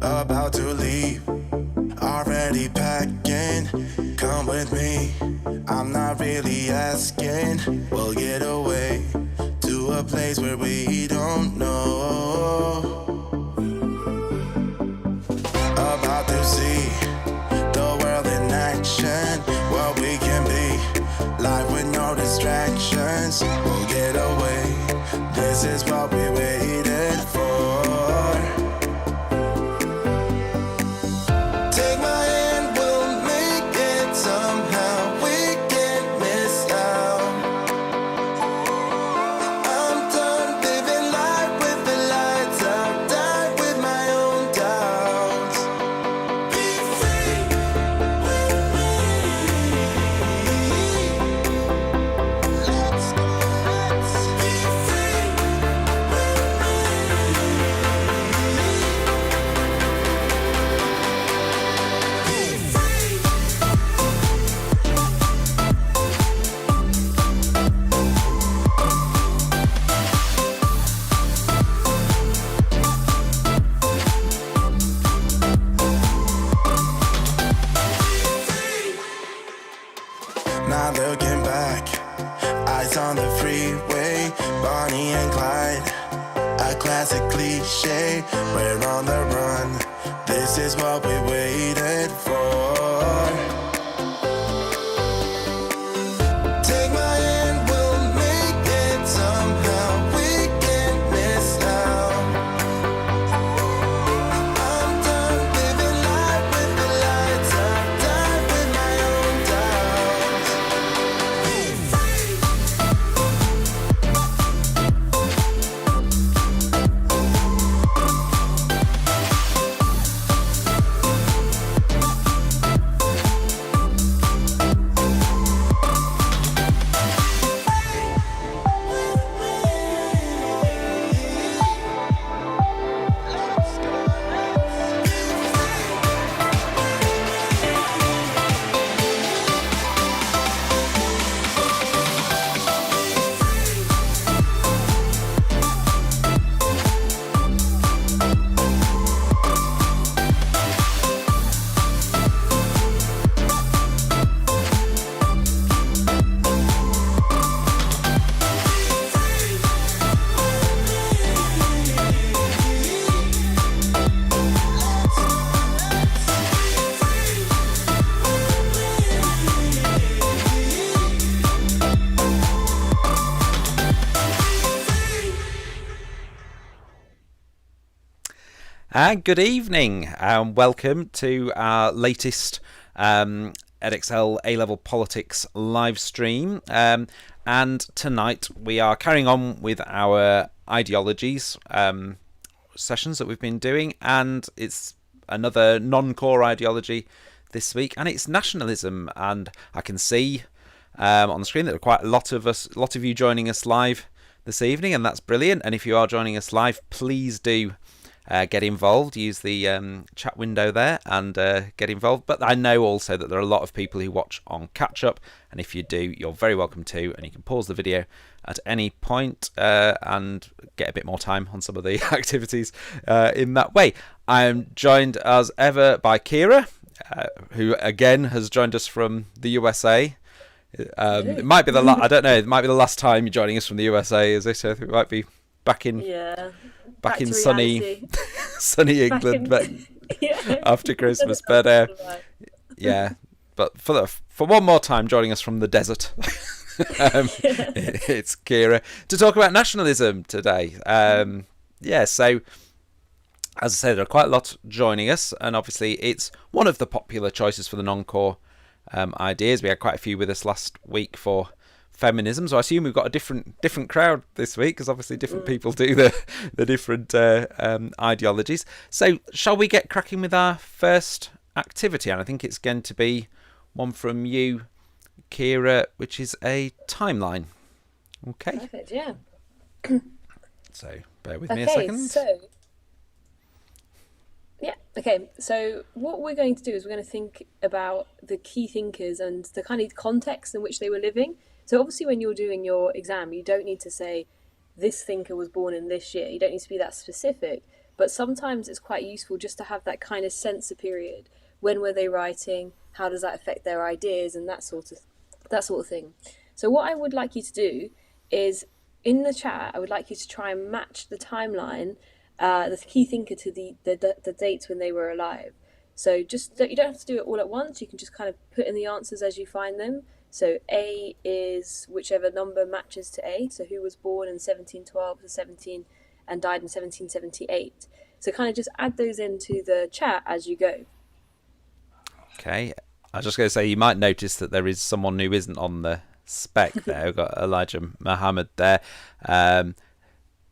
about to leave, already packing. Come with me, I'm not really asking. We'll get away to a place where we don't know. About to see the world in action, what we can be, life with no distractions. We'll get away, this is what we waited for. Take my hand, we'll make it somehow. We can't miss out. I'm done living life with the lights out, die with my own doubts. Be free with me. Let's be free with Not looking back, eyes on the freeway, Bonnie and Clyde, a classic cliche. We're on the run, this is what we waited for. Take my hand, we'll make it somehow. We can't miss out. I'm done living life with the lights out, die with my own doubts. Be free. Good evening and welcome to our latest EdXL A-Level Politics live stream. And tonight we are carrying on with our Ideologies sessions that we've been doing, and it's another non-core ideology this week, and it's nationalism. And I can see on the screen that there are quite a lot of you joining us live this evening, and that's brilliant. And if you are joining us live, please do get involved. Use the chat window there and get involved. But I know also that there are a lot of people who watch on catch up, and if you do, you're very welcome to, and you can pause the video at any point and get a bit more time on some of the activities in that way. I'm joined as ever by Kira, who again has joined us from the USA. It might be I don't know. It might be the last time you're joining us from the USA, is it? It might be back in back in sunny sunny England, but after Christmas. But yeah, but for one more time, joining us from the desert, it's Kira to talk about nationalism today. So as I said, there are quite a lot joining us, and obviously it's one of the popular choices for the non-core ideas. We had quite a few with us last week for feminism, so I assume we've got a different crowd this week, because obviously different people do the different ideologies. So shall we get cracking with our first activity? And I think it's going to be one from you, Kira, which is a timeline. Okay. Perfect, yeah. So bear with me a second. So what we're going to do is we're going to think about the key thinkers and the kind of context in which they were living. So obviously when you're doing your exam, you don't need to say this thinker was born in this year. You don't need to be that specific. But sometimes it's quite useful just to have that kind of censor period. When were they writing? How does that affect their ideas and that sort of thing. So what I would like you to do is, in the chat, I would like you to try and match the timeline, the key thinker to the dates when they were alive. So just you don't have to do it all at once. You can just kind of put in the answers as you find them. So A is whichever number matches to A. So who was born in 1712 to 17 and died in 1778. So kind of just add those into the chat as you go. Okay. I was just going to say, you might notice that there is someone who isn't on the spec there. We've got Elijah Muhammad there.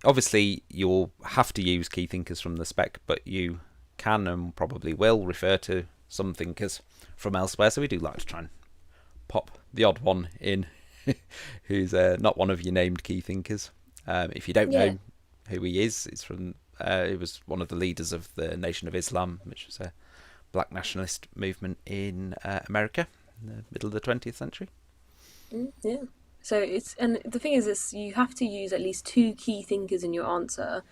Obviously, you'll have to use key thinkers from the spec, but you can and probably will refer to some thinkers from elsewhere. So we do like to try and pop the odd one in who's not one of your named key thinkers. If you don't know who he is, it's from he was one of the leaders of the Nation of Islam, which was a black nationalist movement in America in the middle of the 20th century. Yeah. So and the thing is you have to use at least 2 key thinkers in your answer.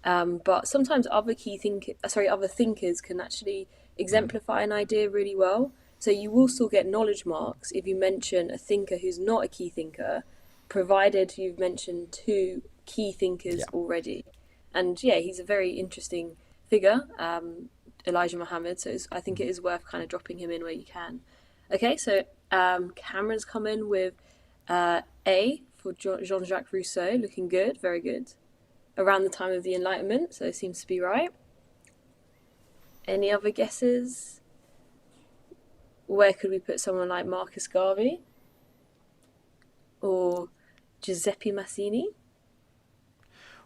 But sometimes other thinkers can actually exemplify an idea really well. So you will still get knowledge marks if you mention a thinker who's not a key thinker, provided you've mentioned 2 key thinkers already. And he's a very interesting figure, Elijah Muhammad. So I think it is worth kind of dropping him in where you can. Okay, so Cameron's come in with A for Jean-Jacques Rousseau, looking good, very good. Around the time of the Enlightenment, so it seems to be right. Any other guesses? Where could we put someone like Marcus Garvey? Or Giuseppe Mazzini?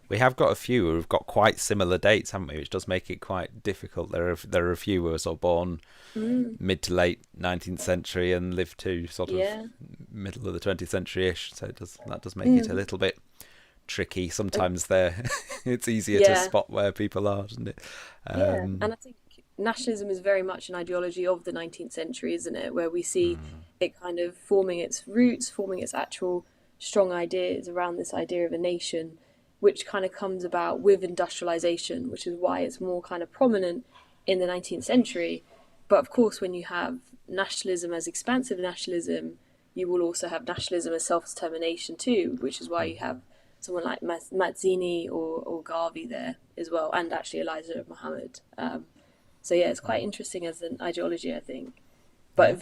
We have got a few who have got quite similar dates, haven't we? Which does make it quite difficult. There are a few who are sort of born mid to late 19th century and lived to sort of middle of the 20th century-ish. So that does make it a little bit tricky. Sometimes it's easier to spot where people are, isn't it? And I think nationalism is very much an ideology of the 19th century, isn't it? Where we see it kind of forming its roots, forming its actual strong ideas around this idea of a nation, which kind of comes about with industrialization, which is why it's more kind of prominent in the 19th century. But of course, when you have nationalism as expansive nationalism, you will also have nationalism as self-determination too, which is why you have someone like Mazzini or Garvey there as well, and actually Elijah Muhammad. So it's quite interesting as an ideology, I think, but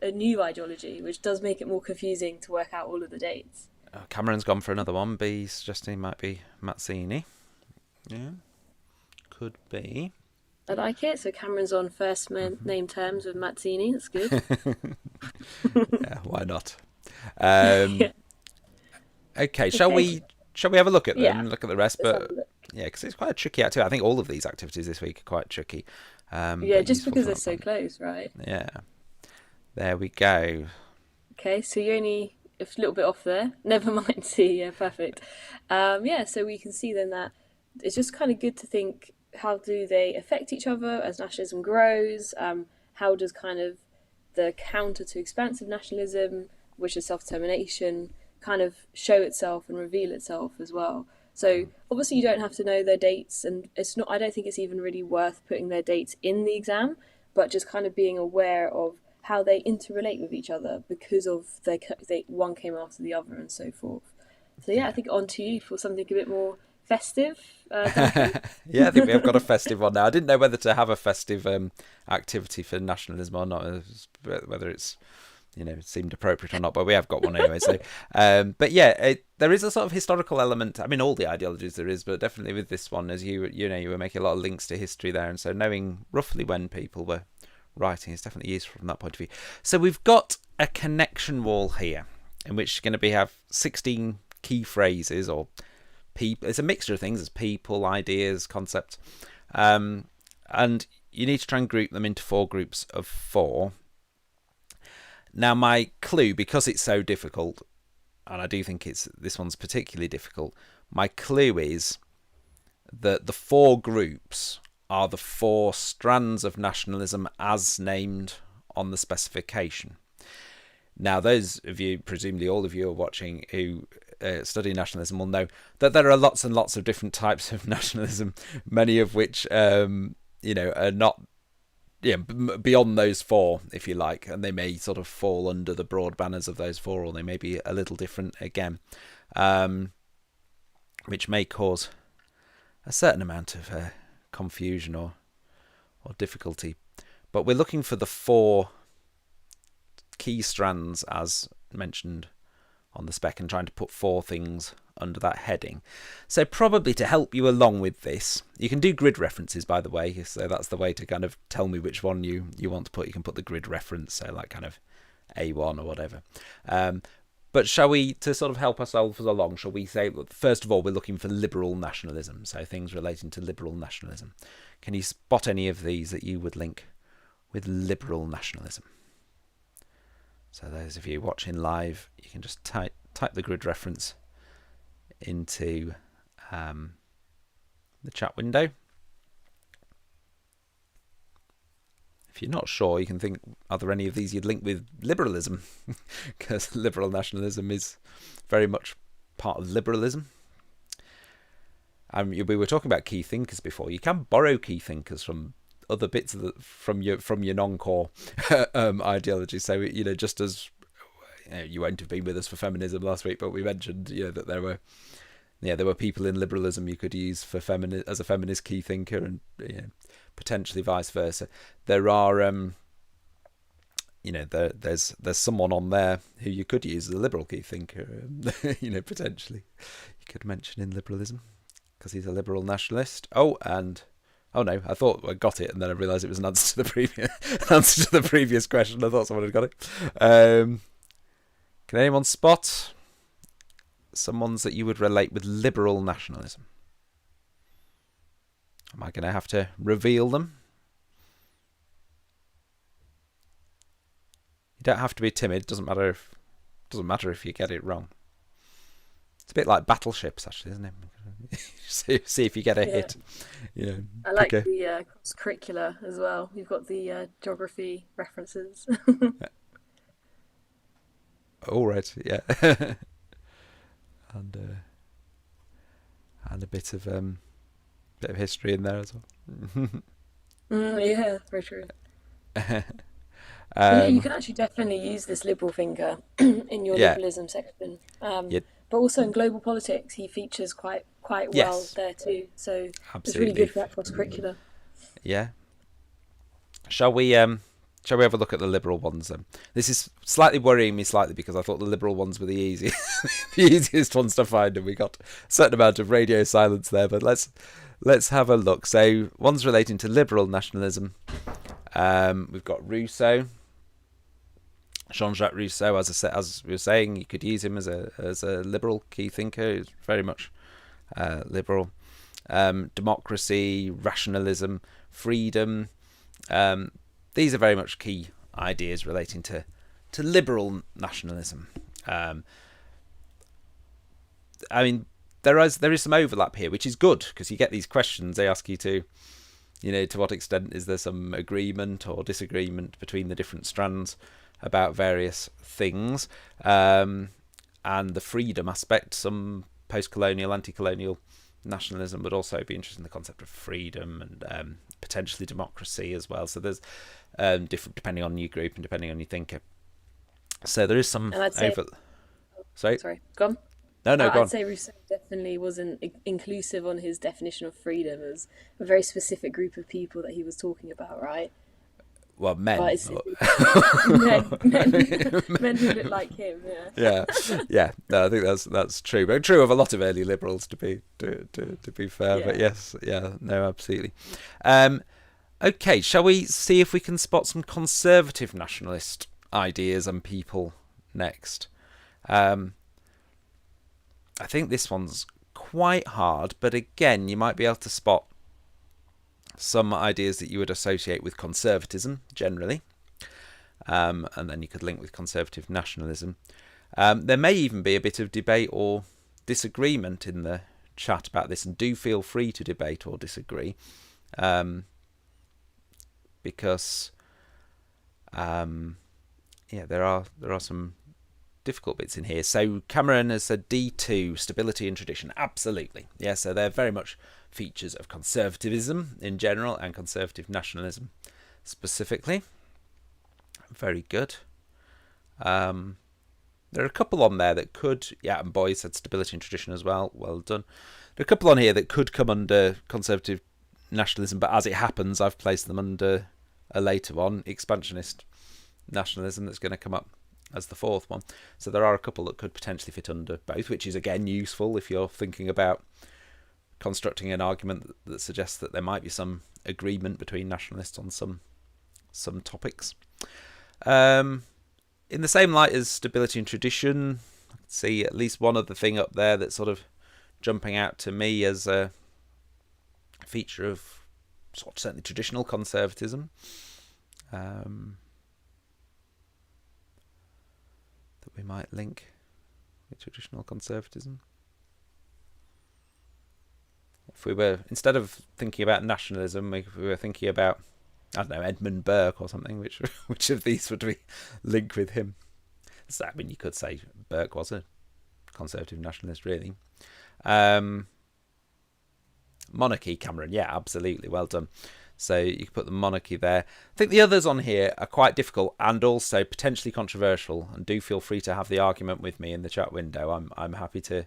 a new ideology, which does make it more confusing to work out all of the dates. Cameron's gone for another one. B suggesting it might be Mazzini. Yeah, could be. I like it. So Cameron's on first name terms with Mazzini. That's good. Yeah, why not? Okay, shall we have a look at them? Yeah. Look at the rest, but because it's quite a tricky activity. I think all of these activities this week are quite tricky. Just because they're so close, right? Yeah. There we go. Okay, so you're only a little bit off there. Never mind. See, yeah, perfect. So we can see then that it's just kind of good to think, how do they affect each other as nationalism grows? How does kind of the counter to expansive nationalism, which is self-determination, kind of show itself and reveal itself as well? So obviously you don't have to know their dates, and I don't think it's even really worth putting their dates in the exam, but just kind of being aware of how they interrelate with each other because of one came after the other and so forth. So I think on to you for something a bit more festive. I think we have got a festive one now. I didn't know whether to have a festive activity for nationalism or not, whether it's it seemed appropriate or not, but we have got one anyway. So, there is a sort of historical element. I mean, all the ideologies there is, but definitely with this one, as you were making a lot of links to history there, and so knowing roughly when people were writing is definitely useful from that point of view. So we've got a connection wall here, in which you're going to have 16 key phrases or people. It's a mixture of things. It's people, ideas, concepts, and you need to try and group them into 4 groups of 4. Now, my clue, because it's so difficult, and I do think this one's particularly difficult, my clue is that the 4 groups are the 4 strands of nationalism as named on the specification. Now, those of you, presumably all of you are watching, who study nationalism will know that there are lots and lots of different types of nationalism, many of which are not beyond those four, if you like, and they may sort of fall under the broad banners of those four, or they may be a little different again, which may cause a certain amount of confusion or difficulty. But we're looking for the four key strands as mentioned on the spec and trying to put four things under that heading. So probably to help you along with this, you can do grid references, by the way, so that's the way to kind of tell me which one you want to put. You can put the grid reference, so like kind of A1 or whatever. But shall we, to sort of help ourselves along, shall we say, first of all, we're looking for liberal nationalism, so things relating to liberal nationalism. Can you spot any of these that you would link with liberal nationalism? So those of you watching live, you can just type the grid reference into the chat window. If you're not sure, you can think, are there any of these you'd link with liberalism? Because liberal nationalism is very much part of liberalism. We were talking about key thinkers before. You can borrow key thinkers from other bits of from your non-core ideology. So just as you won't have been with us for feminism last week, but we mentioned that there were people in liberalism you could use for as a feminist key thinker, and potentially vice versa. There are there's someone on there who you could use as a liberal key thinker. Potentially you could mention in liberalism because he's a liberal nationalist. Oh no, I thought I got it, and then I realised it was an answer to the previous question. I thought someone had got it. Can anyone spot some ones that you would relate with liberal nationalism? Am I going to have to reveal them? You don't have to be timid. Doesn't matter if you get it wrong. It's a bit like battleships, actually, isn't it? See if you get a hit. I like the cross-curricular as well. You've got the geography references. All right, yeah, and a bit of history in there as well. Yeah, very true. You can actually definitely use this liberal thinker in your liberalism section. But also in global politics, he features quite well there too. So absolutely. It's really good for that cross-curricular. Yeah. Shall we have a look at the liberal ones then? This is slightly worrying me because I thought the liberal ones were the easiest ones to find, and we got a certain amount of radio silence there. But let's have a look. So ones relating to liberal nationalism. We've got Rousseau. Jean-Jacques Rousseau, as we were saying, you could use him as a liberal key thinker. He's very much liberal. Democracy, rationalism, freedom. These are very much key ideas relating to liberal nationalism. I mean, there is some overlap here, which is good, because you get these questions. They ask you to what extent is there some agreement or disagreement between the different strands about various things, and the freedom aspect. Some post-colonial, anti-colonial nationalism would also be interested in the concept of freedom and potentially democracy as well. So there's different depending on your group and depending on your thinker. So there is some over. Sorry, go on. No, go on. I'd say Rousseau definitely wasn't inclusive on his definition of freedom as a very specific group of people that he was talking about, right? Well, men. Men who look like him, yeah. No, I think that's true, but true of a lot of early liberals, to be fair. Yeah. But yes, no, absolutely. Okay, shall we see if we can spot some conservative nationalist ideas and people next? I think this one's quite hard, but again, you might be able to spot some ideas that you would associate with conservatism generally, and then you could link with conservative nationalism. There may even be a bit of debate or disagreement in the chat about this, and do feel free to debate or disagree, because there are some difficult bits in here. So Cameron has said D2, stability and tradition. Absolutely. Yeah, so they're very much features of conservatism in general and conservative nationalism specifically. Very good. There are a couple on there that could, yeah, and Boy said stability and tradition as well. Well done. There are a couple on here that could come under conservative nationalism, but as it happens, I've placed them under a later one, expansionist nationalism, that's going to come up as the fourth one. So there are a couple that could potentially fit under both, which is again useful if you're thinking about constructing an argument that suggests that there might be some agreement between nationalists on some topics. In the same light as stability and tradition, I can see at least one other thing up there that's sort of jumping out to me as a feature of sort of certainly traditional conservatism. That we might link with traditional conservatism. If we were, instead of thinking about nationalism, if we were thinking about, I don't know, Edmund Burke or something, which of these would we link with him? So, I mean, you could say Burke was a conservative nationalist, really. Monarchy, Cameron, yeah, absolutely, well done. So you can put the monarchy there. I think the others on here are quite difficult and also potentially controversial, and do feel free to have the argument with me in the chat window. I'm happy to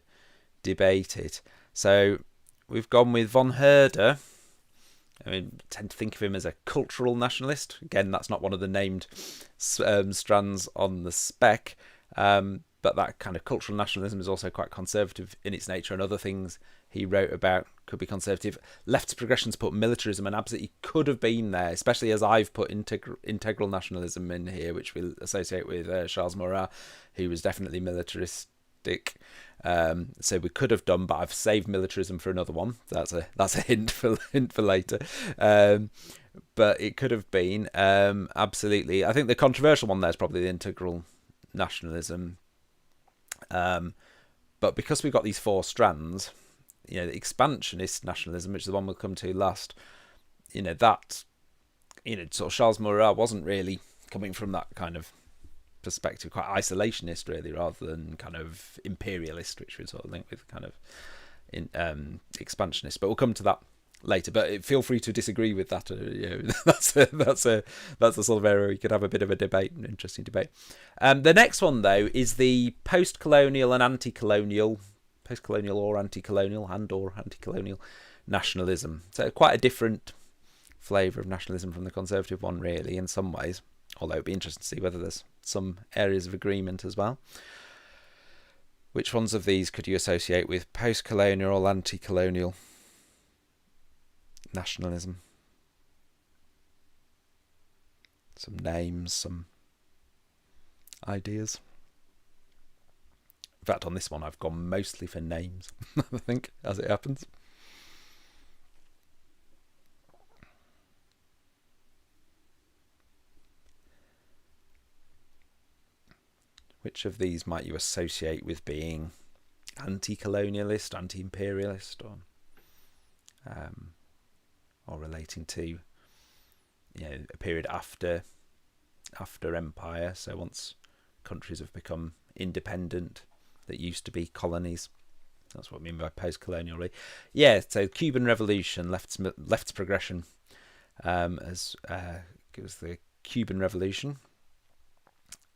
debate it. So we've gone with von Herder. I mean, I tend to think of him as a cultural nationalist. Again, that's not one of the named strands on the spec, but that kind of cultural nationalism is also quite conservative in its nature, and other things he wrote about could be conservative. Left's progressions put militarism and absolutely could have been there, especially as I've put integral nationalism in here, which we'll associate with Charles Maurras, who was definitely militaristic. So we could have done, but I've saved militarism for another one. That's a hint for later. But it could have been absolutely. I think the controversial one there is probably the integral nationalism. But because we've got these four strands, the expansionist nationalism, which is the one we'll come to last, that sort of Charles Maurras wasn't really coming from that kind of perspective, quite isolationist really, rather than kind of imperialist, which we sort of link with kind of expansionist. But we'll come to that later. But feel free to disagree with that. That's a sort of area where you could have a bit of a debate, an interesting debate. The next one though is the post-colonial and anti-colonial, post-colonial or anti-colonial and/or anti-colonial nationalism. So quite a different flavour of nationalism from the conservative one, really, in some ways. Although it'd be interesting to see whether there's some areas of agreement as well. Which ones of these could you associate with post-colonial or anti-colonial nationalism? Some names, some ideas. In fact, on this one, I've gone mostly for names, I think, as it happens. Which of these might you associate with being anti-colonialist, anti-imperialist, or relating to a period after empire? So once countries have become independent, that used to be colonies. That's what I mean by post-colonial, really. Yeah. So Cuban Revolution, left's progression, as gives the Cuban Revolution.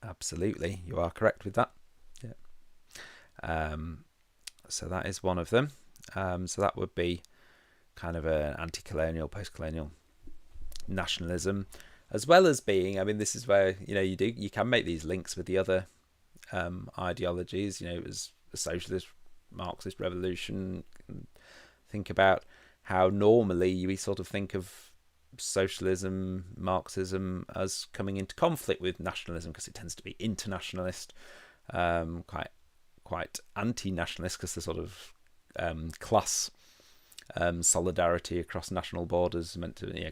Absolutely, you are correct with that. Yeah. So that is one of them. So that would be kind of an anti-colonial, post-colonial nationalism, as well as being. I mean, this is where you can make these links with the other ideologies. It was a socialist, Marxist revolution. Think about how normally we sort of think of socialism, Marxism as coming into conflict with nationalism, because it tends to be internationalist, quite anti-nationalist, because the sort of class solidarity across national borders is meant to,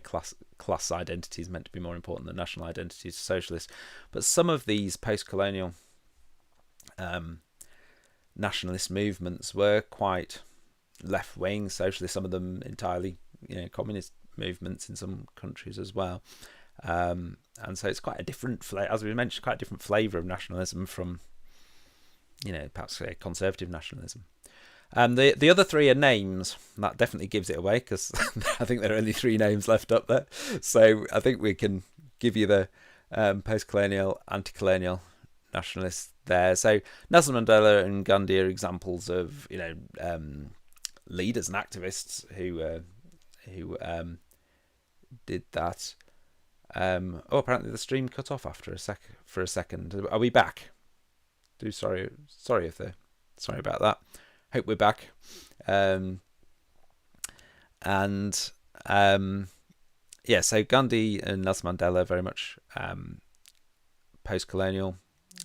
class identity is meant to be more important than national identity to socialists. But some of these post-colonial nationalist movements were quite left-wing, socialist, some of them entirely communist movements in some countries as well, and so it's quite a different as we mentioned, quite a different flavour of nationalism from perhaps conservative nationalism. And the other three are names. That definitely gives it away, because I think there are only three names left up there. So I think we can give you the post-colonial, anti-colonial nationalists there. So Nelson Mandela and Gandhi are examples of leaders and activists who did that. Apparently the stream cut off after for a second. Are we back? Sorry about that. Hope we're back. So Gandhi and Nelson Mandela very much post-colonial,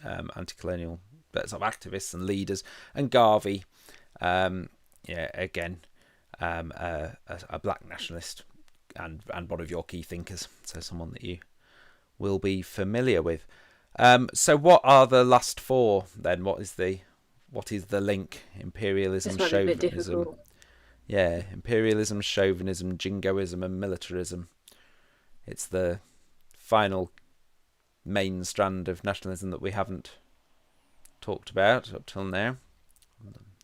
anti-colonial, but sort of activists and leaders. And Garvey, again, a black nationalist and one of your key thinkers. So someone that you will be familiar with. So what are the last four then? What is the link? Imperialism, chauvinism. Yeah, imperialism, chauvinism, jingoism, and militarism. It's the final main strand of nationalism that we haven't talked about up till now.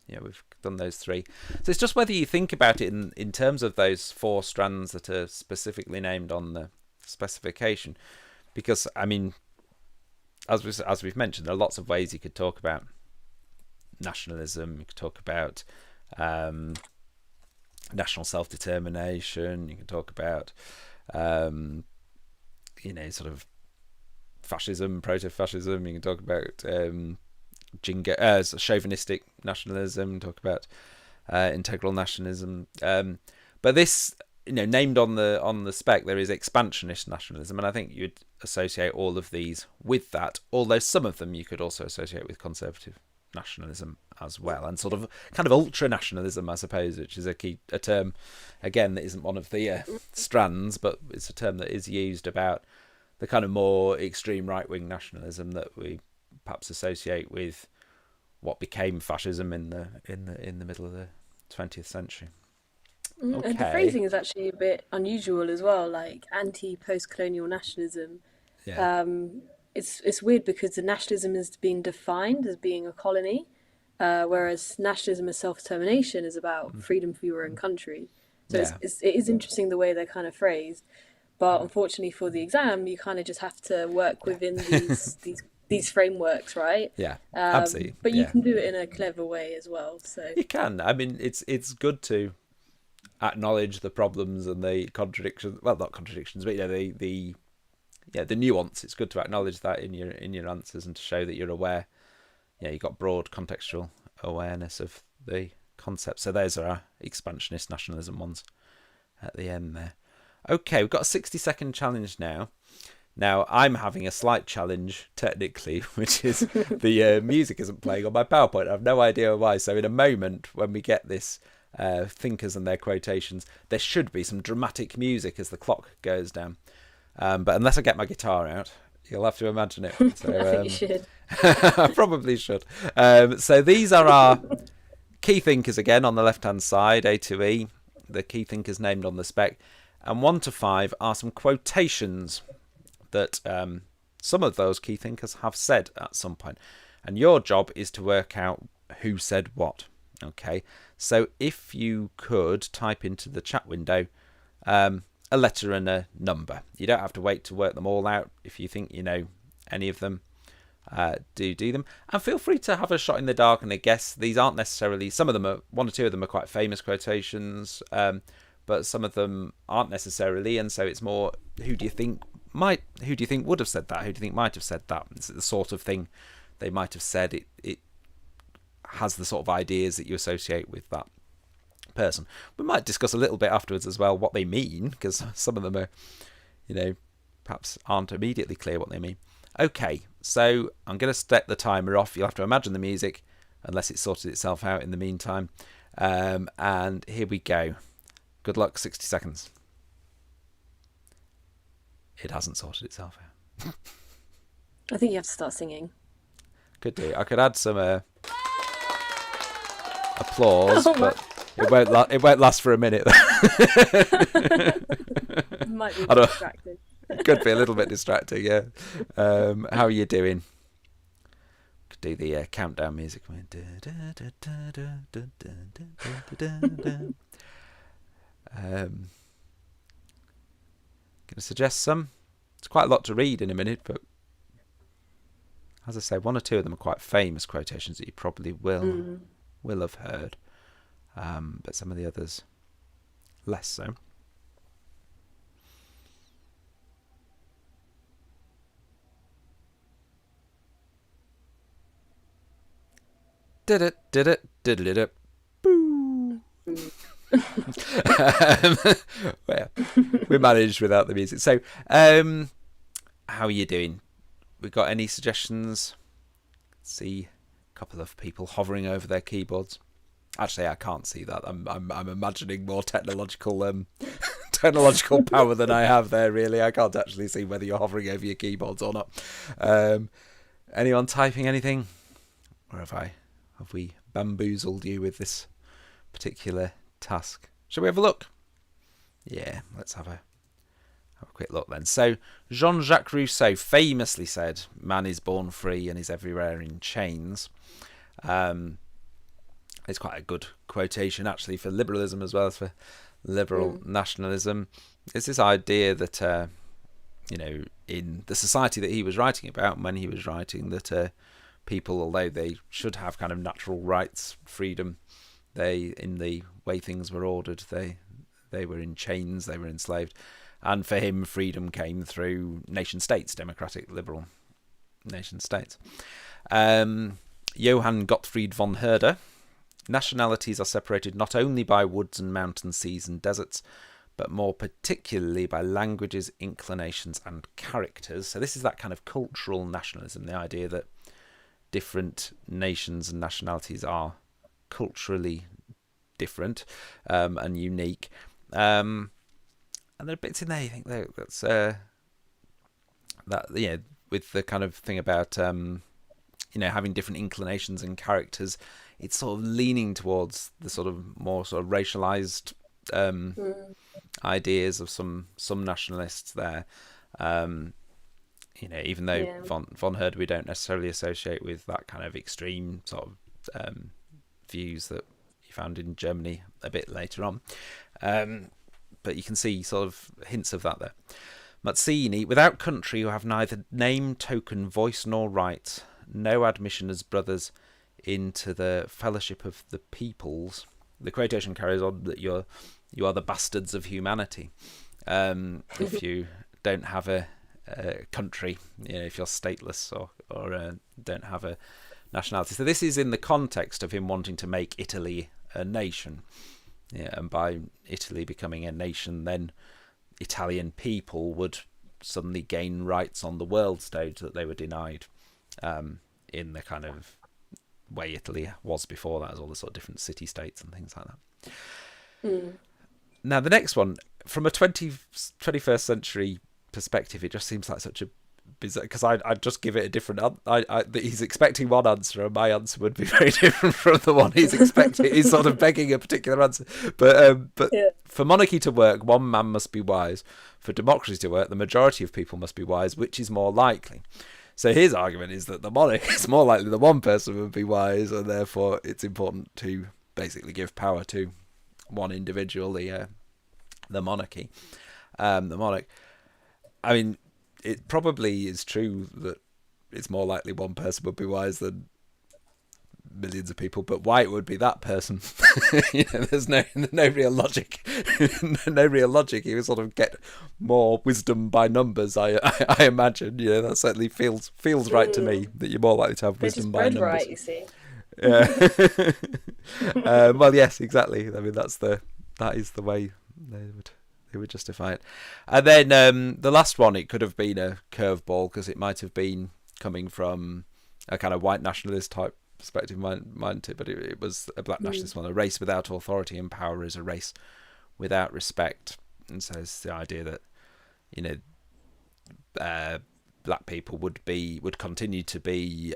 Yeah, we've done those three. So it's just whether you think about it in terms of those four strands that are specifically named on the specification. Because, I mean, as we've mentioned, there are lots of ways you could talk about nationalism. You could talk about national self-determination. You can talk about sort of fascism, proto-fascism. You can talk about chauvinistic nationalism. Talk about integral nationalism. But this, named on the spec, there is expansionist nationalism, and I think you'd associate all of these with that. Although some of them you could also associate with conservative nationalism as well, and sort of kind of ultra nationalism, I suppose, which is a term again that isn't one of the strands, but it's a term that is used about the kind of more extreme right-wing nationalism that we perhaps associate with what became fascism in the middle of the 20th century. Okay. And the phrasing is actually a bit unusual as well, like anti-post-colonial nationalism. Yeah. It's weird because the nationalism is being defined as being a colony, whereas nationalism as self-determination is about freedom for your own country. So it is interesting the way they're kind of phrased. But unfortunately for the exam, you kind of just have to work within these frameworks, right? Yeah, absolutely. But you can do it in a clever way as well. So you can. I mean, it's good to acknowledge the problems and the contradictions. Well, not contradictions, but the nuance. It's good to acknowledge that in your answers and to show that you're aware. Yeah, you've got broad contextual awareness of the concept. So those are our expansionist nationalism ones at the end there. Okay, we've got a 60-second challenge now. Now, I'm having a slight challenge, technically, which is the music isn't playing on my PowerPoint. I have no idea why. So in a moment, when we get this thinkers and their quotations, there should be some dramatic music as the clock goes down. But unless I get my guitar out, you'll have to imagine it. So, I think you should. I probably should. So these are our key thinkers again on the left-hand side, A to E, the key thinkers named on the spec. And 1 to 5 are some quotations that some of those key thinkers have said at some point. And your job is to work out who said what. Okay, so if you could type into the chat window a letter and a number. You don't have to wait to work them all out. If you think you know any of them, do them. And feel free to have a shot in the dark and a guess. These aren't necessarily, some of them are, 1 or 2 of them are quite famous quotations, but some of them aren't necessarily, and so it's more who do you think would have said that? Who do you think might have said that? It's the sort of thing they might have said. It has the sort of ideas that you associate with that person. We might discuss a little bit afterwards as well what they mean, because some of them are, perhaps aren't immediately clear what they mean. Okay, so I'm going to set the timer off. You'll have to imagine the music, unless it sorted itself out in the meantime. And here we go. Good luck, 60 seconds. It hasn't sorted itself out. I think you have to start singing. Could do. I could add some applause, but it won't last for a minute. Might be distracting. Could be a little bit distracting, yeah. How are you doing? Could do the countdown music. Going to suggest some. It's quite a lot to read in a minute, but as I say, one or two of them are quite famous quotations that you probably will have heard, but some of the others less so. Did it. Boo. Well, we managed without the music. So, how are you doing? We got any suggestions? See a couple of people hovering over their keyboards. Actually, I can't see that. I'm imagining more technological technological power than I have there. Really, I can't actually see whether you're hovering over your keyboards or not. Anyone typing anything, or have we bamboozled you with this particular task? Shall we have a look? Yeah, let's have a quick look then. So, Jean-Jacques Rousseau famously said, "Man is born free and is everywhere in chains." It's quite a good quotation, actually, for liberalism as well as for liberal nationalism. It's this idea that, in the society that he was writing about, when he was writing that people, although they should have kind of natural rights, freedom, in the way things were ordered, they were in chains, they were enslaved. And for him, freedom came through nation states, democratic, liberal nation states. Johann Gottfried von Herder: nationalities are separated not only by woods and mountains, seas and deserts, but more particularly by languages, inclinations and characters. So this is that kind of cultural nationalism, the idea that different nations and nationalities are culturally different and unique. And there are bits in there, you think, that's with the kind of thing about having different inclinations and characters. It's sort of leaning towards the sort of more sort of racialized ideas of some nationalists there. Even though von Herder we don't necessarily associate with that kind of extreme sort of views that you found in Germany a bit later on. But you can see sort of hints of that there. Mazzini: without country you have neither name, token, voice nor right, no admission as brothers into the fellowship of the peoples. The quotation carries on that you are the bastards of humanity. If you don't have a country, if you're stateless or don't have a nationality. So this is in the context of him wanting to make Italy a nation. Yeah, and by Italy becoming a nation, then Italian people would suddenly gain rights on the world stage that they were denied in the kind of way Italy was before that, as all the sort of different city-states and things like that. Now, the next one, from a 21st century perspective, it just seems like such a bizarre, because I'd just give it a different he's expecting one answer and my answer would be very different from the one he's expecting. He's sort of begging a particular answer, but for monarchy to work, one man must be wise. For democracy to work, the majority of people must be wise. Which is more likely? So his argument is that the monarch is more likely that one person would be wise, and therefore it's important to basically give power to one individual, the monarchy, the monarch. I mean, it probably is true that it's more likely one person would be wise than millions of people, but why it would be that person, there's no real logic. No real logic. You would sort of get more wisdom by numbers, I imagine. That certainly feels right to me, that you're more likely to have wisdom by numbers. Right, you see. Yeah. Well, yes, exactly. I mean, that is the way they would justify it. And then the last one, it could have been a curveball, because it might have been coming from a kind of white nationalist type perspective, mightn't it? But it was a black nationalist one. A race without authority and power is a race without respect. And so it's the idea that black people would continue to be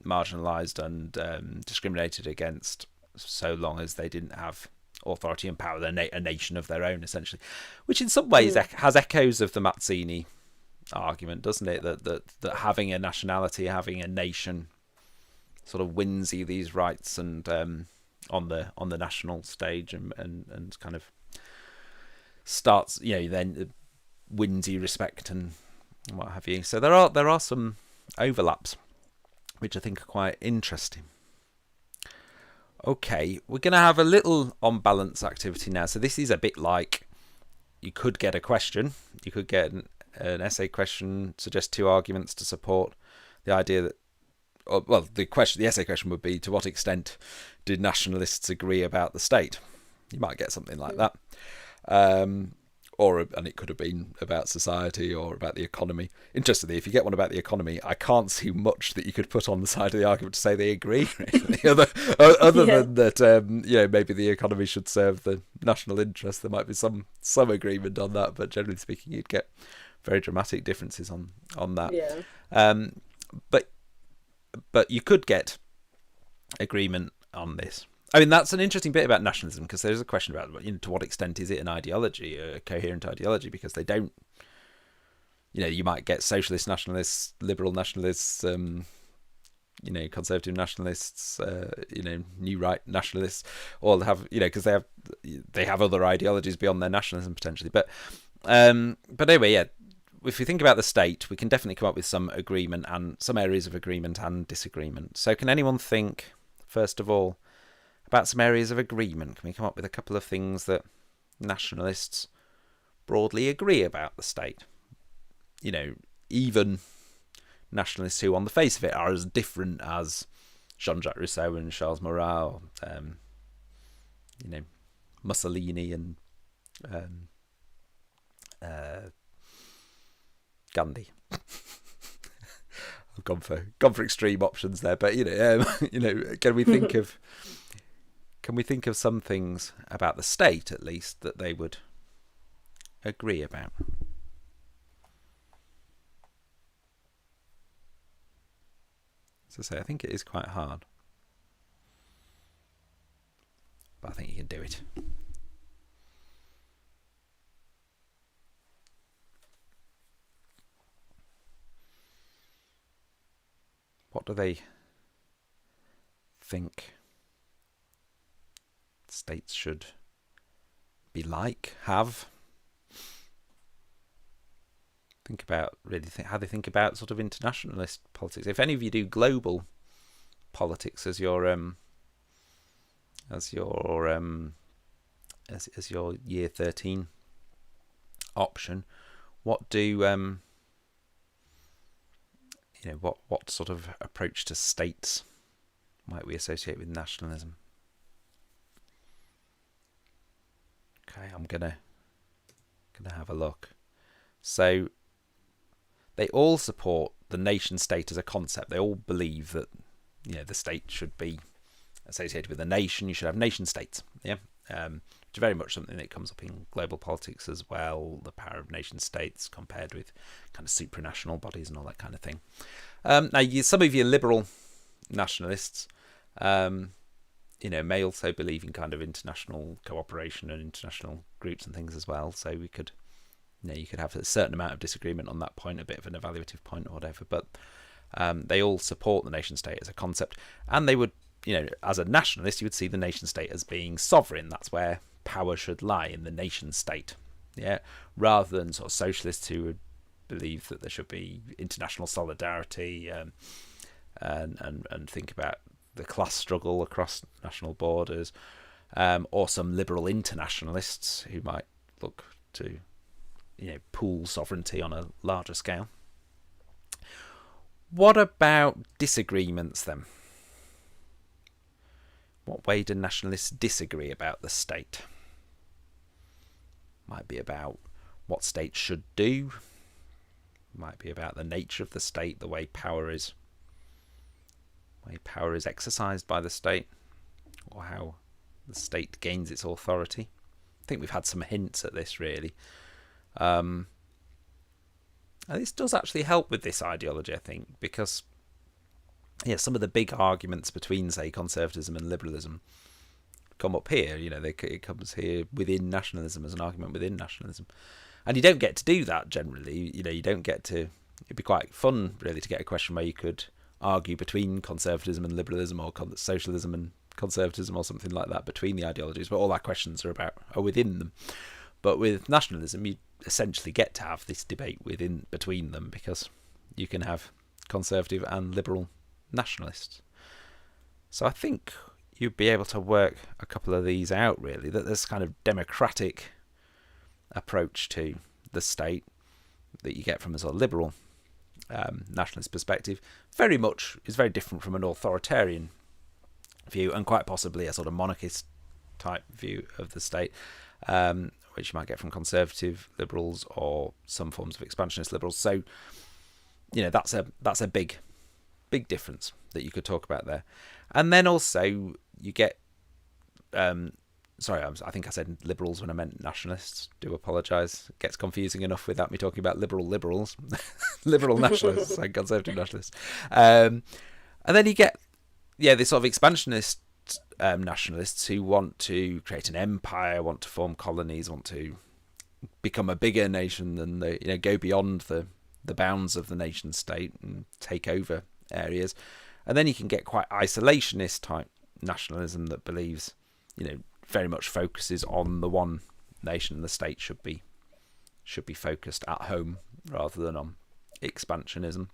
marginalised and discriminated against so long as they didn't have authority and power. They're a nation of their own, essentially, which in some ways has echoes of the Mazzini argument, doesn't it? That having a nationality, having a nation, sort of wins you these rights and on the national stage and kind of starts, then wins you respect and what have you. So there are some overlaps which I think are quite interesting. Okay, we're going to have a little on balance activity now. So this is a bit like, you could get a question. You could get an essay question, suggest 2 arguments to support the idea that, the essay question would be, to what extent did nationalists agree about the state? You might get something like that. And it could have been about society or about the economy. Interestingly, if you get one about the economy, I can't see much that you could put on the side of the argument to say they agree. Really. other than that, maybe the economy should serve the national interest. There might be some agreement on that, but generally speaking, you'd get very dramatic differences on that. Yeah. But you could get agreement on this. I mean, that's an interesting bit about nationalism, because there's a question about, to what extent is it an ideology, a coherent ideology, because they don't, you might get socialist nationalists, liberal nationalists, conservative nationalists, new right nationalists, all have, because they have other ideologies beyond their nationalism potentially. But anyway, yeah, if we think about the state, we can definitely come up with some agreement and some areas of agreement and disagreement. So can anyone think, first of all, about some areas of agreement? Can we come up with a couple of things that nationalists broadly agree about the state? Even nationalists who, on the face of it, are as different as Jean-Jacques Rousseau and Charles Maurras, Mussolini and Gandhi. I've gone for extreme options there, but can we think of? Can we think of some things about the state, at least, that they would agree about? As I say, I think it is quite hard. But I think you can do it. What do they think states should be like, have? Think about how they think about sort of internationalist politics. If any of you do global politics as your year 13 option, what do what sort of approach to states might we associate with nationalism? Okay, I'm gonna have a look. So they all support the nation state as a concept. They all believe that the state should be associated with a nation. You should have nation states. Yeah, which is very much something that comes up in global politics as well. The power of nation states compared with kind of supranational bodies and all that kind of thing. Now, some of your liberal nationalists, may also believe in kind of international cooperation and international groups and things as well. So we could, you could have a certain amount of disagreement on that point, a bit of an evaluative point or whatever. But they all support the nation state as a concept, and they would, as a nationalist, you would see the nation state as being sovereign. That's where power should lie, in the nation state. Yeah, rather than sort of socialists who would believe that there should be international solidarity and think about the class struggle across national borders, or some liberal internationalists who might look to pool sovereignty on a larger scale. What about disagreements then? What way do nationalists disagree about the state? Might be about what states should do. Might be about the nature of the state, the way power is exercised by the state, or how the state gains its authority. I think we've had some hints at this, really. And this does actually help with this ideology, I think, because some of the big arguments between, say, conservatism and liberalism come up here. It comes here within nationalism, as an argument within nationalism. And you don't get to do that generally. You don't get to. It'd be quite fun, really, to get a question where you could argue between conservatism and liberalism, or socialism and conservatism, or something like that, between the ideologies. But all our questions are within them. But with nationalism, you essentially get to have this debate between them, because you can have conservative and liberal nationalists. So I think you'd be able to work a couple of these out, really, that there's kind of democratic approach to the state that you get from a sort of liberal nationalist perspective is very different from an authoritarian view, and quite possibly a sort of monarchist type view of the state, which you might get from conservative liberals or some forms of expansionist liberals. So, that's a big difference that you could talk about there. And then also you get, sorry, I think I said liberals when I meant nationalists. Do apologise. It gets confusing enough without me talking about liberals, liberal nationalists and conservative nationalists. And then you get, this sort of expansionist nationalists who want to create an empire, want to form colonies, want to become a bigger nation than go beyond the bounds of the nation state and take over areas. And then you can get quite isolationist type nationalism that believes, very much focuses on the one nation, and the state should be focused at home rather than on expansionism.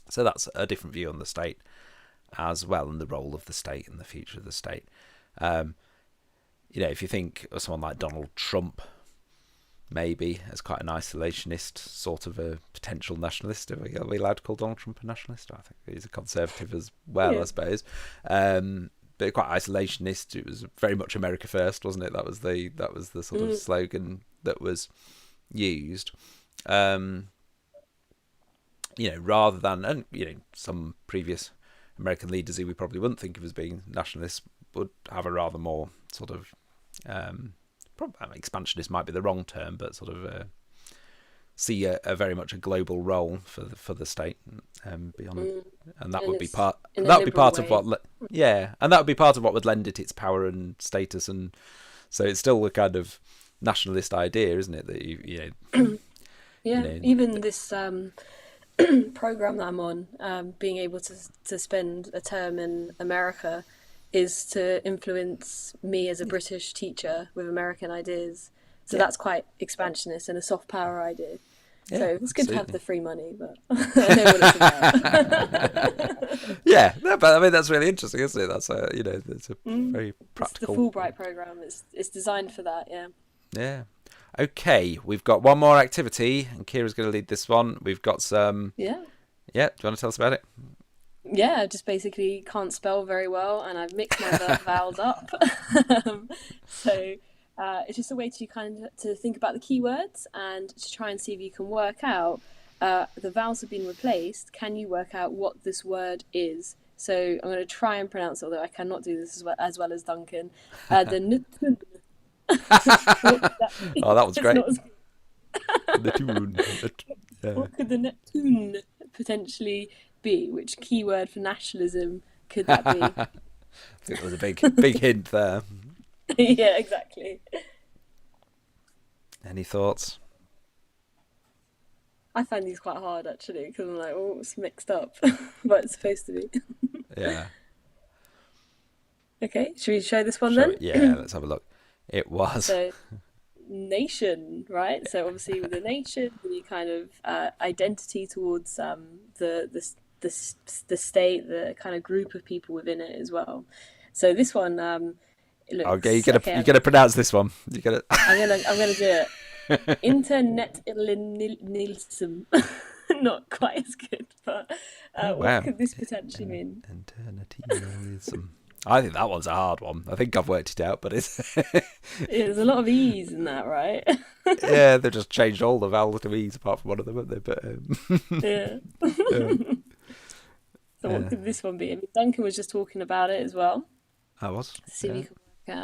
So that's a different view on the state as well, and the role of the state and the future of the state. If you think of someone like Donald Trump, maybe as quite an isolationist sort of a potential nationalist. Are we allowed to call Donald Trump a nationalist? I think he's a conservative as well, I suppose. But quite isolationist. It was very much America first, wasn't it? That was the sort of slogan that was used. Rather than, and some previous American leaders who we probably wouldn't think of as being nationalists would have a rather more sort of expansionist might be the wrong term, but sort of see a very much a global role for the state beyond, and that would be part of what and that would be part of what would lend it its power and status, and so it's still a kind of nationalist idea, isn't it, that even this program that I'm on, being able to spend a term in America is to influence me as a British teacher with American ideas. So that's quite expansionist and a soft power idea. Yeah, so it's good to have the free money, but I know what it's about. But I mean, that's really interesting, isn't it? That's it's a very practical. It's the Fulbright program. It's designed for that. Yeah. Okay, we've got one more activity, and Kira's going to lead this one. We've got some. Yeah. Do you want to tell us about it? Yeah, I just basically can't spell very well, and I've mixed my vowels up. So it's just a way to think about the keywords and to try and see if you can work out the vowels have been replaced. Can you work out what this word is? So I'm going to try and pronounce it, although I cannot do this as well as Duncan. The nutun. Oh, that was great. What could the Neptune potentially be? Which keyword for nationalism could that be? I think there was a big hint there. Yeah, exactly. Any thoughts? I find these quite hard, actually, because I'm like, it's mixed up, but it's supposed to be. Yeah. Okay, should we show this one then? Yeah, let's have a look. It was. So, nation, right? So obviously with a nation, the kind of identity towards the state, the kind of group of people within it as well. So this one, looks, okay, you gotta pronounce this one. I'm gonna do it. Internationalism. Not quite as good, but what could this potentially mean? Internationalism. I think that one's a hard one. I think I've worked it out, but it's there's a lot of E's in that, right? Yeah, they've just changed all the vowels to E's apart from one of them, haven't they? But yeah. So what could this one be? I mean, Duncan was just talking about it as well. I was. See if you can work it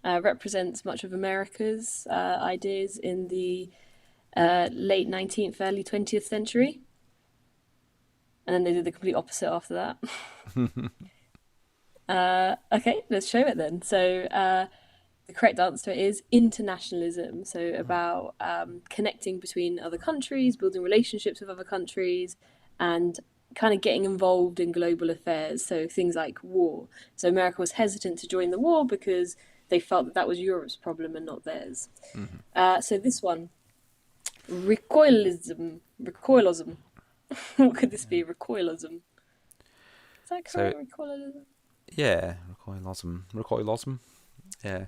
out. Represents much of America's ideas in the late 19th, early 20th century. And then they did the complete opposite after that. Okay, let's show it then. So the correct answer is internationalism. So about connecting between other countries, building relationships with other countries, and kind of getting involved in global affairs. So things like war. So America was hesitant to join the war because they felt that that was Europe's problem and not theirs. So this one, recoilism. Recoilism. What could this be? Recoilism. Is that correct? Recoilism? Yeah, recoilism. Yeah.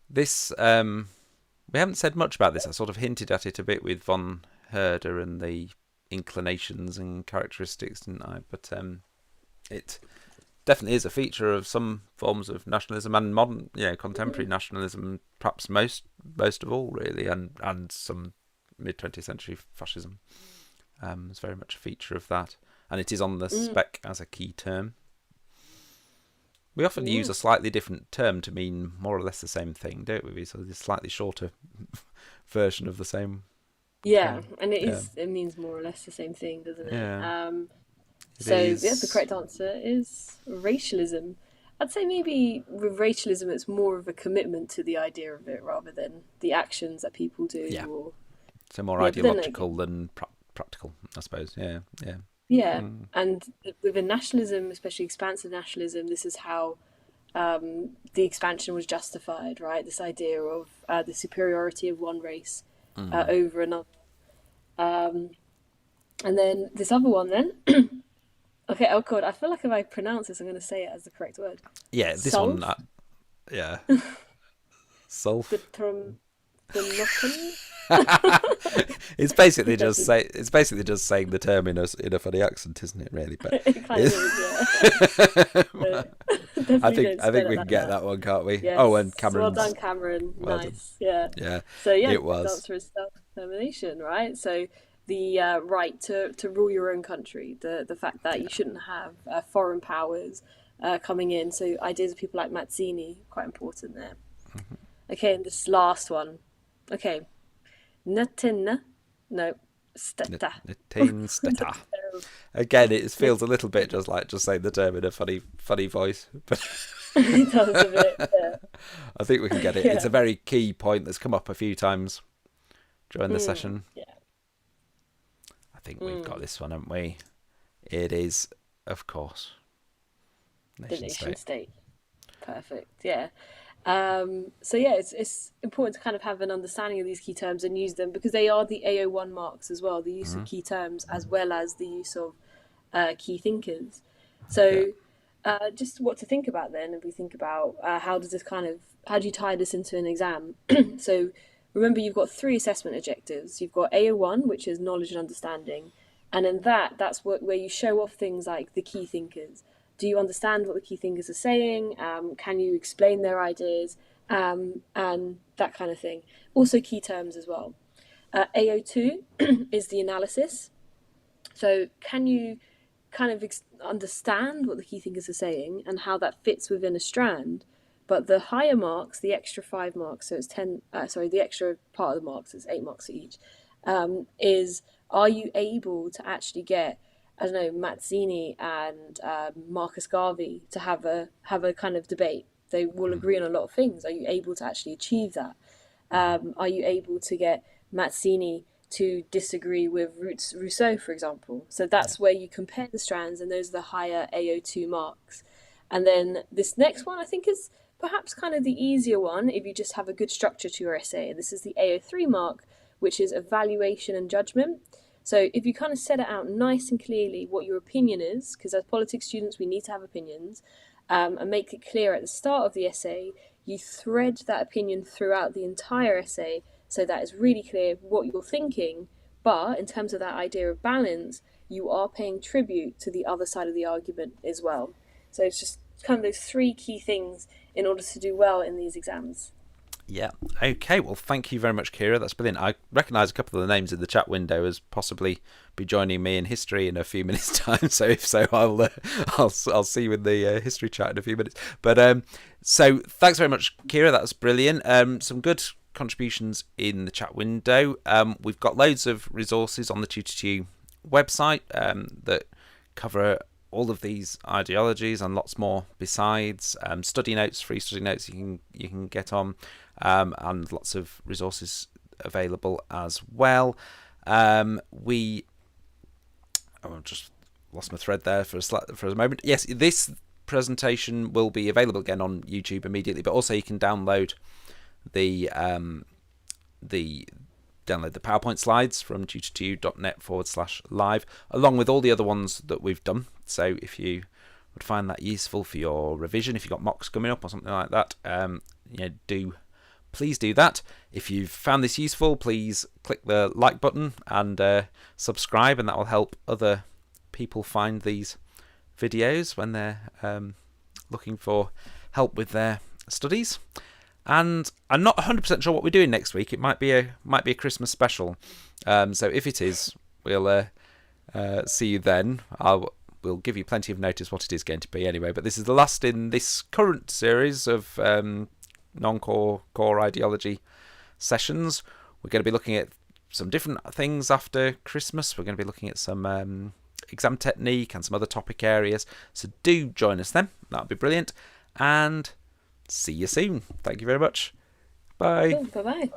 This, we haven't said much about this. I sort of hinted at it a bit with von Herder and the inclinations and characteristics, didn't I? But it definitely is a feature of some forms of nationalism and modern, contemporary nationalism, perhaps most of all, really, and some mid-20th century fascism. It's very much a feature of that, and it is on the spec as a key term. We often use a slightly different term to mean more or less the same thing, don't we? So it's a slightly shorter version of the same. Yeah, and it means more or less the same thing, doesn't it? Yeah. The correct answer is racialism. I'd say maybe with racialism, it's more of a commitment to the idea of it rather than the actions that people do. Yeah. Or, so more ideological than practical, I suppose. Yeah. Yeah, and within nationalism, especially expansive nationalism, this is how the expansion was justified, right? This idea of the superiority of one race over another. And then this other one then. Okay, oh god, I feel like if I pronounce this, I'm going to say it as the correct word. Yeah, this Sulf? one, yeah. Sulf. It's basically just saying the term in a funny accent, isn't it? Really, but it kind of is, yeah. I think we can get that one, can't we? Yes. Oh, and Cameron. Well done, Cameron. Well nice. done. Yeah. Yeah. So yeah, it was. The answer is self-determination, right? So the right to rule your own country, the fact that you shouldn't have foreign powers coming in. So ideas of people like Mazzini, quite important there. Okay, and this last one. Okay. Natinna. No. Steta. Steta. Again, it feels a little bit just saying the term in a funny voice. But It does a bit, yeah. I think we can get it. Yeah. It's a very key point that's come up a few times during the session. Yeah. I think we've got this one, haven't we? It is, of course, The nation state. Perfect. Yeah. So yeah, it's important to kind of have an understanding of these key terms and use them because they are the AO1 marks as well, the use of key terms as well as the use of key thinkers. So just what to think about then if we think about how do you tie this into an exam? So remember, you've got 3 assessment objectives. You've got AO1, which is knowledge and understanding, and in that's where you show off things like the key thinkers. Do you understand what the key thinkers are saying? Can you explain their ideas? And that kind of thing. Also key terms as well. AO2 is the analysis. So can you kind of understand what the key thinkers are saying and how that fits within a strand? But the higher marks, the extra 5 marks, so it's the extra part of the marks, it's 8 marks each, is are you able to actually get, I don't know, Mazzini and Marcus Garvey to have a kind of debate? They will agree on a lot of things. Are you able to actually achieve that? Are you able to get Mazzini to disagree with Rousseau, for example? So that's where you compare the strands, and those are the higher AO2 marks. And then this next one, I think, is perhaps kind of the easier one if you just have a good structure to your essay. This is the AO3 mark, which is evaluation and judgment. So if you kind of set it out nice and clearly what your opinion is, because as politics students we need to have opinions, and make it clear at the start of the essay, you thread that opinion throughout the entire essay so that it's really clear what you're thinking, but in terms of that idea of balance, you are paying tribute to the other side of the argument as well. So it's just kind of those 3 key things in order to do well in these exams. Yeah. Okay. Well, thank you very much, Kira. That's brilliant. I recognise a couple of the names in the chat window as possibly be joining me in history in a few minutes' time. So if so, I'll see you in the history chat in a few minutes. But so thanks very much, Kira. That was brilliant. Some good contributions in the chat window. We've got loads of resources on the Tutor2 website that cover all of these ideologies and lots more besides. Study notes, free study notes you can get on, and lots of resources available as well. I'll just lost my thread there for a moment. Yes, this presentation will be available again on YouTube immediately, but also you can download the PowerPoint slides from tutor2.net/live, along with all the other ones that we've done. So if you would find that useful for your revision, if you've got mocks coming up or something like that, please do that. If you've found this useful, please click the like button and subscribe, and that will help other people find these videos when they're looking for help with their studies. And I'm not 100% sure what we're doing next week. It might be a Christmas special. So if it is, we'll see you then. We'll give you plenty of notice what it is going to be anyway. But this is the last in this current series of non-core core ideology sessions. We're going to be looking at some different things after Christmas. We're going to be looking at some exam technique and some other topic areas. So do join us then. That'll be brilliant. And see you soon. Thank you very much. Bye. Bye-bye.